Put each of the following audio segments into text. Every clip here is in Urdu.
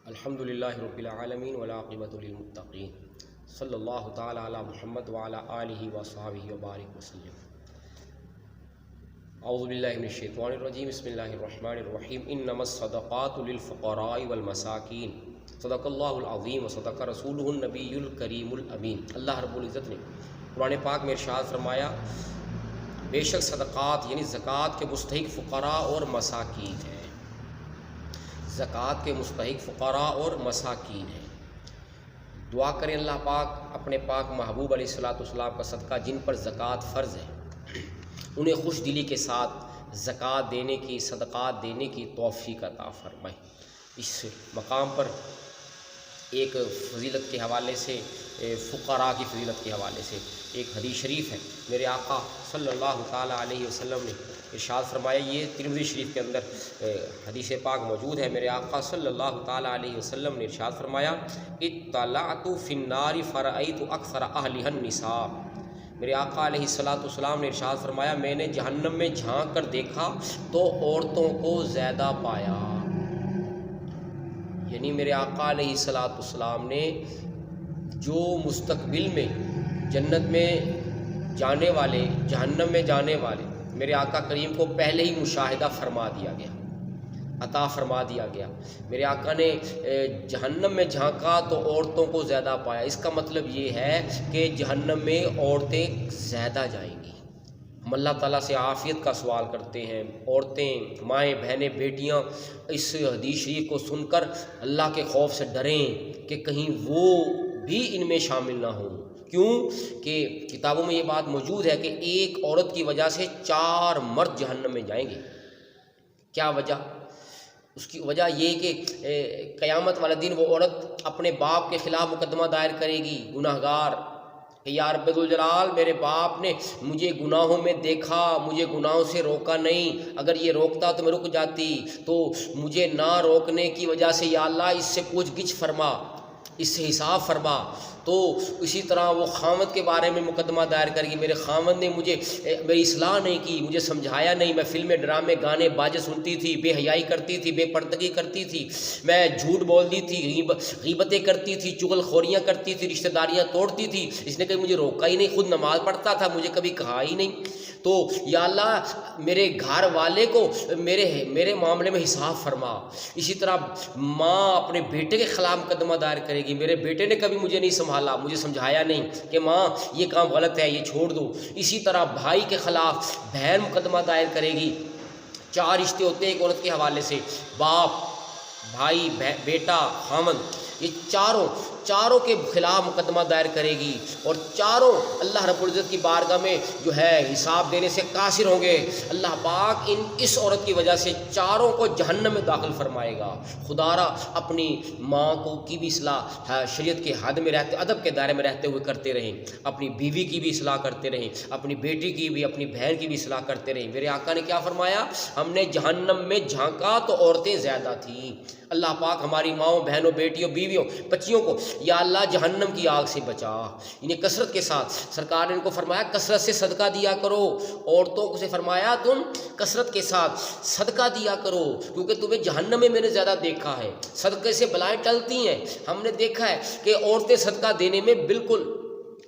الحمدللہ رب العالمین والعاقبۃ للمتقین صلی اللہ تعالی علی محمد وعلی آلہ وصحبہ وبارک وسلم۔ اعوذ باللہ من الشیطان الرجیم، بسم اللہ الرحمن الرحیم۔ انما الصدقات للفقراء والمساکین، صدق اللہ العظیم وصدق رسولہ النبی الکریم الامین۔ اللہ رب العزت نے قرآن پاک میں ارشاد فرمایا، بے شک صدقات یعنی زکوٰۃ کے مستحق فقراء اور مساکین ہیں۔ زکوٰۃ کے مستحق فقراء اور مساکین ہیں۔ دعا کریں اللہ پاک اپنے پاک محبوب علیہ السلام کا صدقہ جن پر زکوٰۃ فرض ہے، انہیں خوش دلی کے ساتھ زکوٰۃ دینے کی، صدقات دینے کی توفیق عطا فرمائے۔ اس مقام پر ایک فضیلت کے حوالے سے، فقراء کی فضیلت کے حوالے سے ایک حدیث شریف ہے۔ میرے آقا صلی اللہ تعالیٰ علیہ وسلم نے ارشاد فرمایا، یہ ترمذی شریف کے اندر حدیث پاک موجود ہے۔ میرے آقا صلی اللہ تعالیٰ علیہ وسلم نے ارشاد فرمایا، اطلعت فی النار فرأیت اکثر اہلھا النساء۔ میرے آقا علیہ السلام نے ارشاد فرمایا، میں نے جہنم میں جھانک کر دیکھا تو عورتوں کو زیادہ پایا۔ یعنی میرے آقا علیہ السلام نے جو مستقبل میں جنت میں جانے والے، جہنم میں جانے والے، میرے آقا کریم کو پہلے ہی مشاہدہ فرما دیا گیا، عطا فرما دیا گیا۔ میرے آقا نے جہنم میں جھانکا تو عورتوں کو زیادہ پایا۔ اس کا مطلب یہ ہے کہ جہنم میں عورتیں زیادہ جائیں گی۔ ہم اللہ تعالیٰ سے عافیت کا سوال کرتے ہیں۔ عورتیں، مائیں، بہنیں، بیٹیاں اس حدیث شریف کو سن کر اللہ کے خوف سے ڈریں کہ کہیں وہ بھی ان میں شامل نہ ہوں۔ کیوں کہ کتابوں میں یہ بات موجود ہے کہ ایک عورت کی وجہ سے 4 مرد جہنم میں جائیں گے۔ کیا وجہ؟ اس کی وجہ یہ کہ قیامت والے دن وہ عورت اپنے باپ کے خلاف مقدمہ دائر کرے گی، گناہ گار، کہ یا رب ذوالجلال، میرے باپ نے مجھے گناہوں میں دیکھا، مجھے گناہوں سے روکا نہیں، اگر یہ روکتا تو میں رک جاتی، تو مجھے نہ روکنے کی وجہ سے یا اللہ اس سے پوچھ گچھ فرما، اس سے حساب فرما۔ تو اسی طرح وہ خاوند کے بارے میں مقدمہ دائر کرے گی، میرے خاوند نے مجھے میری اصلاح نہیں کی، مجھے سمجھایا نہیں، میں فلمیں، ڈرامے، گانے، باجے سنتی تھی، بے حیائی کرتی تھی، بے پردگی کرتی تھی، میں جھوٹ بولتی تھی، غیبتیں کرتی تھی، چغل خوریاں کرتی تھی، رشتہ داریاں توڑتی تھی، اس نے کبھی مجھے روکا ہی نہیں، خود نماز پڑھتا تھا، مجھے کبھی کہا ہی نہیں۔ تو یا اللہ میرے گھر والے کو میرے معاملے میں حساب فرما۔ اسی طرح ماں اپنے بیٹے کے خلاف مقدمہ دائر کرے گی، میرے بیٹے نے کبھی مجھے نہیں سنبھالا، مجھے سمجھایا نہیں کہ ماں یہ کام غلط ہے، یہ چھوڑ دو۔ اسی طرح بھائی کے خلاف بہن مقدمہ دائر کرے گی۔ 4 رشتے ہوتے ہیں ایک عورت کے حوالے سے، باپ، بھائی، بیٹا، خاوند، یہ چاروں کے خلاف مقدمہ دائر کرے گی، اور چاروں اللہ رب العزت کی بارگاہ میں جو ہے حساب دینے سے قاصر ہوں گے۔ اللہ پاک اس عورت کی وجہ سے چاروں کو جہنم میں داخل فرمائے گا۔ خدا را اپنی ماں کی بھی اصلاح شریعت کے حد میں رہتے، ادب کے دائرے میں رہتے ہوئے کرتے رہیں، اپنی بیوی کی بھی اصلاح کرتے رہیں، اپنی بیٹی کی بھی، اپنی بہن کی بھی اصلاح کرتے رہیں۔ میرے آقا نے کیا فرمایا؟ ہم نے جہنم میں جھانکا تو عورتیں زیادہ تھیں۔ اللہ پاک ہماری ماؤں، بہنوں، بیٹیوں، بیویوں، بچیوں کو یا اللہ جہنم کی آگ سے بچا۔ انہیں کثرت کے ساتھ، سرکار نے ان کو فرمایا کثرت سے صدقہ دیا کرو۔ عورتوں کو سے فرمایا تم کثرت کے ساتھ صدقہ دیا کرو، کیونکہ تمہیں جہنم میں نے زیادہ دیکھا ہے۔ صدقے سے بلائیں ٹلتی ہیں۔ ہم نے دیکھا ہے کہ عورتیں صدقہ دینے میں بالکل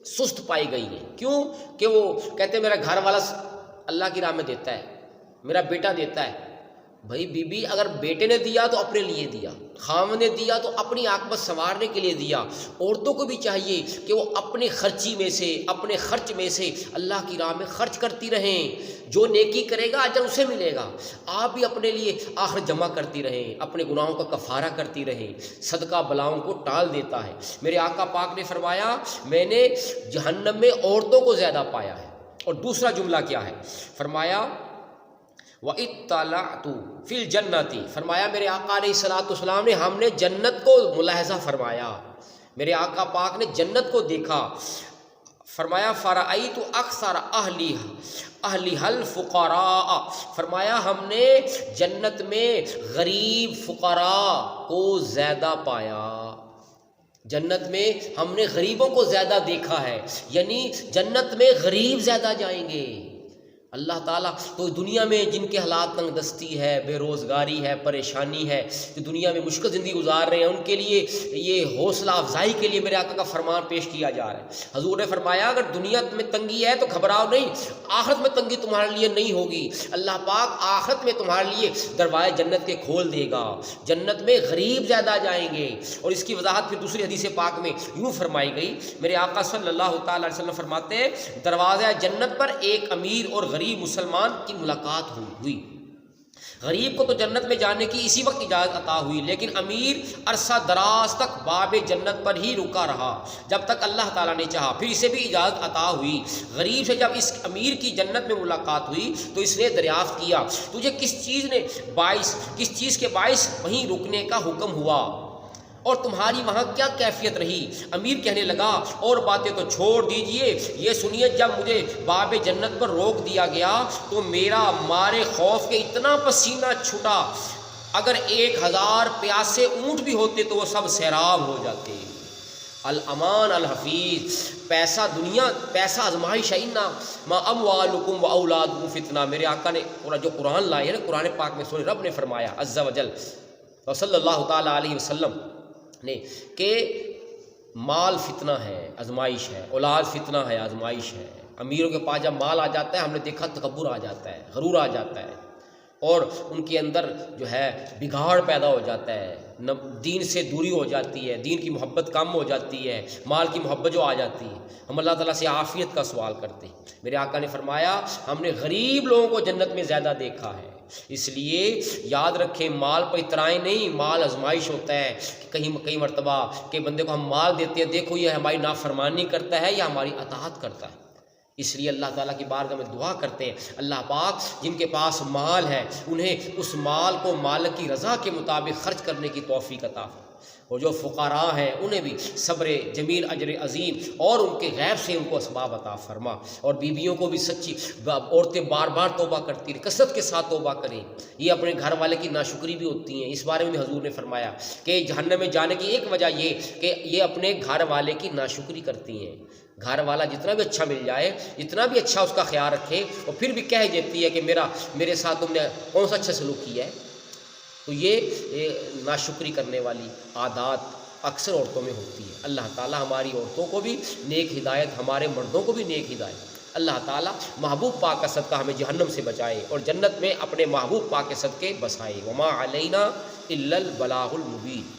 سست پائی گئی ہیں۔ کیوں کہ وہ کہتے ہیں میرا گھر والا اللہ کی راہ میں دیتا ہے، میرا بیٹا دیتا ہے۔ بھائی بی بی اگر بیٹے نے دیا تو اپنے لیے دیا، خاوند نے دیا تو اپنی عاقبت سنوارنے کے لیے دیا۔ عورتوں کو بھی چاہیے کہ وہ اپنے خرچی میں سے، اپنے خرچ میں سے اللہ کی راہ میں خرچ کرتی رہیں۔ جو نیکی کرے گا اجر اسے ملے گا۔ آپ بھی اپنے لیے آخر جمع کرتی رہیں، اپنے گناہوں کا کفارہ کرتی رہیں۔ صدقہ بلاؤں کو ٹال دیتا ہے۔ میرے آقا پاک نے فرمایا میں نے جہنم میں عورتوں کو زیادہ پایا ہے۔ اور دوسرا جملہ کیا ہے؟ فرمایا وَإِطَّلَعْتُ فِي الْجَنَّةِ، فرمایا میرے آقا علیہ السلام نے ہم نے جنت کو ملاحظہ فرمایا، میرے آقا پاک نے جنت کو دیکھا۔ فرمایا فَرَأَيْتُ أَكْثَرَ أَهْلِهَا الْفُقَرَاءَ، فرمایا ہم نے جنت میں غریب فقراء کو زیادہ پایا۔ جنت میں ہم نے غریبوں کو زیادہ دیکھا ہے، یعنی جنت میں غریب زیادہ جائیں گے۔ اللہ تعالیٰ تو دنیا میں جن کے حالات تنگ دستی ہے، بے روزگاری ہے، پریشانی ہے، جو دنیا میں مشکل زندگی گزار رہے ہیں، ان کے لیے یہ حوصلہ افزائی کے لیے میرے آقا کا فرمان پیش کیا جا رہا ہے۔ حضور نے فرمایا اگر دنیا میں تنگی ہے تو گھبراؤ نہیں، آخرت میں تنگی تمہارے لیے نہیں ہوگی، اللہ پاک آخرت میں تمہارے لیے دروازے جنت کے کھول دے گا، جنت میں غریب زیادہ جائیں گے۔ اور اس کی وضاحت پھر دوسری حدیث پاک میں یوں فرمائی گئی، میرے آقا صلی اللہ تعالی علیہ وسلم فرماتے ہیں دروازہ جنت پر ایک امیر اور غریب مسلمان کی ملاقات ہوئی۔ غریب کو تو جنت میں جانے کی اسی وقت اجازت عطا ہوئی، لیکن امیر عرصہ دراز تک باب جنت پر ہی رکا رہا جب تک اللہ تعالیٰ نے چاہا، پھر اسے بھی اجازت عطا ہوئی۔ غریب سے جب اس امیر کی جنت میں ملاقات ہوئی تو اس نے دریافت کیا تجھے کس چیز کے باعث وہیں رکنے کا حکم ہوا اور تمہاری وہاں کیا کیفیت رہی؟ امیر کہنے لگا اور باتیں تو چھوڑ دیجئے، یہ سنیے جب مجھے باب جنت پر روک دیا گیا تو میرا مارے خوف کے اتنا پسینہ چھٹا، اگر 1000 پیاسے اونٹ بھی ہوتے تو وہ سب سیراب ہو جاتے۔ الامان الحفیظ، پیسہ آزمائش ہے، ما اموالکم و اولادکم فتنہ، میرے آقا نے جو قرآن لائے نا، قرآن پاک میں سورہ رب نے فرمایا عز و جل صلی اللہ تعالی علیہ وسلم نے کہ مال فتنہ ہے، آزمائش ہے، اولاد فتنہ ہے، آزمائش ہے۔ امیروں کے پاس جب مال آ جاتا ہے ہم نے دیکھا تکبر آ جاتا ہے، غرور آ جاتا ہے، اور ان کے اندر جو ہے بگاڑ پیدا ہو جاتا ہے، دین سے دوری ہو جاتی ہے، دین کی محبت کم ہو جاتی ہے، مال کی محبت جو آ جاتی ہے۔ ہم اللہ تعالیٰ سے عافیت کا سوال کرتے ہیں۔ میرے آقا نے فرمایا ہم نے غریب لوگوں کو جنت میں زیادہ دیکھا ہے، اس لیے یاد رکھیں مال پر اترائیں نہیں، مال آزمائش ہوتا ہے کہ کئی مرتبہ کہ بندے کو ہم مال دیتے ہیں، دیکھو یہ ہماری نافرمانی کرتا ہے یا ہماری اطاعت کرتا ہے۔ اس لیے اللہ تعالیٰ کی بارگاہ میں دعا کرتے ہیں اللہ پاک جن کے پاس مال ہے انہیں اس مال کو مالک کی رضا کے مطابق خرچ کرنے کی توفیق عطا فرما، اور جو فقراء ہیں انہیں بھی صبر جمیل اجر عظیم اور ان کے غیب سے ان کو اسباب عطا فرما، اور بیویوں کو بھی سچی عورتیں بار بار توبہ کرتی رہیں، کثرت کے ساتھ توبہ کریں، یہ اپنے گھر والے کی ناشکری بھی ہوتی ہیں۔ اس بارے میں بھی حضور نے فرمایا کہ جہنم میں جانے کی ایک وجہ یہ کہ یہ اپنے گھر والے کی ناشکری کرتی ہیں۔ گھر والا جتنا بھی اچھا مل جائے، جتنا بھی اچھا اس کا خیال رکھے، اور پھر بھی کہہ دیتی ہے کہ میرے ساتھ تم نے کون سا اچھا سلوک کیا ہے، تو یہ ناشکری کرنے والی عادات اکثر عورتوں میں ہوتی ہے۔ اللہ تعالیٰ ہماری عورتوں کو بھی نیک ہدایت، ہمارے مردوں کو بھی نیک ہدایت، اللہ تعالیٰ محبوب پاک کا صدقہ ہمیں جہنم سے بچائے اور جنت میں اپنے محبوب پاک کے صدقے بسائے۔ وما علینا الا البلاغ المبین۔